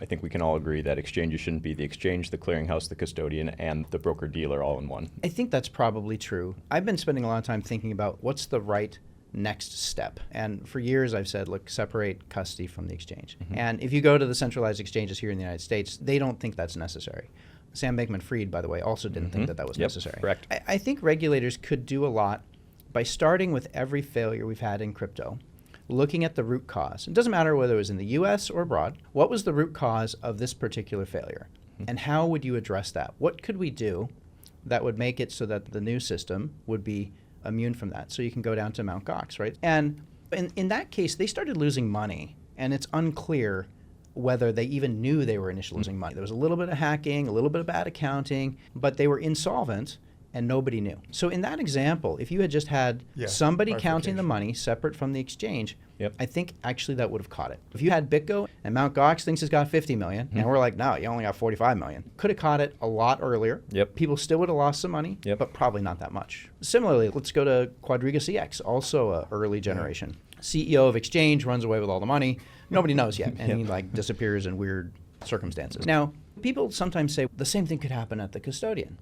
I think we can all agree that exchanges shouldn't be the exchange, the clearinghouse, the custodian, and the broker-dealer all in one. I think that's probably true. I've been spending a lot of time thinking about what's the right next step. And for years I've said, look, separate custody from the exchange. And if you go to the centralized exchanges here in the United States, they don't think that's necessary. Sam Bankman-Fried, by the way, also didn't think that was necessary. Correct. I think regulators could do a lot by starting with every failure we've had in crypto, looking at the root cause. It doesn't matter whether it was in the US or abroad. What was the root cause of this particular failure? And how would you address that? What could we do that would make it so that the new system would be immune from that? So you can go down to Mt. Gox, right? And in that case, they started losing money, and it's unclear whether they even knew they were initially losing money. There was a little bit of hacking, a little bit of bad accounting, but they were insolvent and nobody knew. So in that example, if you had just had somebody counting the money separate from the exchange, I think actually that would have caught it. If you had BitGo and Mt. Gox thinks it's got 50 million, and we're like, no, you only got 45 million. Could have caught it a lot earlier. People still would have lost some money, but probably not that much. Similarly, let's go to Quadriga CX, also an early generation. CEO of exchange runs away with all the money. Nobody knows yet, and he like disappears in weird circumstances. Now, people sometimes say the same thing could happen at the custodian.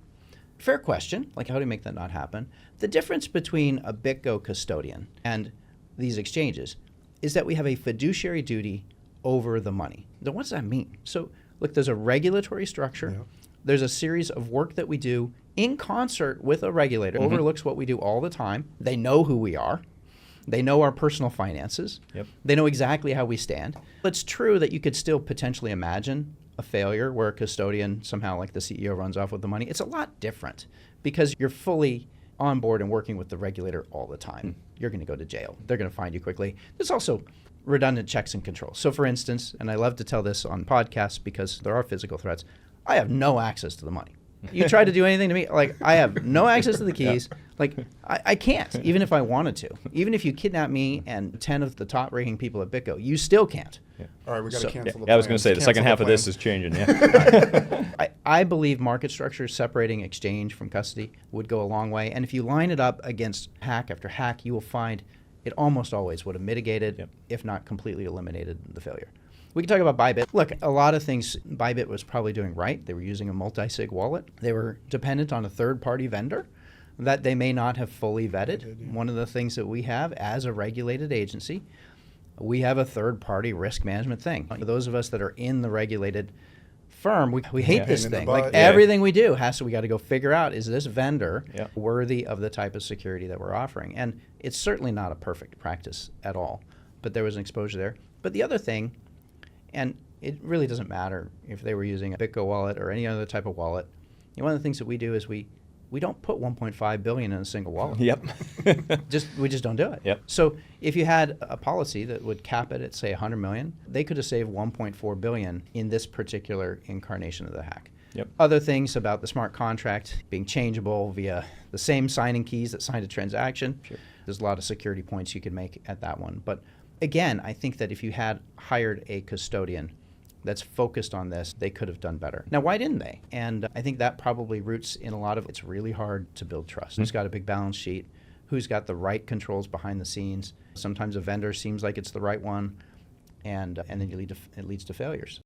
Fair question, like how do you make that not happen? The difference between a BitGo custodian and these exchanges is that we have a fiduciary duty over the money. Now, what does that mean? So, look, there's a regulatory structure. There's a series of work that we do in concert with a regulator, overlooks what we do all the time. They know who we are. They know our personal finances. They know exactly how we stand. It's true that you could still potentially imagine a failure where a custodian somehow, like the CEO, runs off with the money. It's a lot different because you're fully on board and working with the regulator all the time. You're going to go to jail. They're going to find you quickly. There's also redundant checks and controls. So for instance, and I love to tell this on podcasts because there are physical threats, I have no access to the money. You try to do anything to me, like I have no access to the keys. Like I can't, even if I wanted to. Even if you kidnap me and 10 of the top ranking people at BitGo, you still can't. All right, we got to cancel the plan. I was going to say, the second half of this is changing, I believe market structure separating exchange from custody would go a long way. And if you line it up against hack after hack, you will find it almost always would have mitigated, if not completely eliminated, the failure. We can talk about Bybit. Look, a lot of things Bybit was probably doing right. They were using a multi-sig wallet. They were dependent on a third-party vendor that they may not have fully vetted. One of the things that we have as a regulated agency, we have a third-party risk management thing. For those of us that are in the regulated firm, we hate this thing. Like everything we do we got to go figure out, is this vendor worthy of the type of security that we're offering? And it's certainly not a perfect practice at all, but there was an exposure there. But the other thing, and it really doesn't matter if they were using a BitGo wallet or any other type of wallet. One of the things that we do is we don't put 1.5 billion in a single wallet. We just don't do it. So if you had a policy that would cap it at, say, 100 million, they could have saved 1.4 billion in this particular incarnation of the hack. Other things about the smart contract being changeable via the same signing keys that signed a transaction. There's a lot of security points you could make at that one. But again, I think that if you had hired a custodian that's focused on this, they could have done better. Now, why didn't they? And I think that probably roots in a lot of it's really hard to build trust. Who's got a big balance sheet? Who's got the right controls behind the scenes? Sometimes a vendor seems like it's the right one, and then it leads to failures.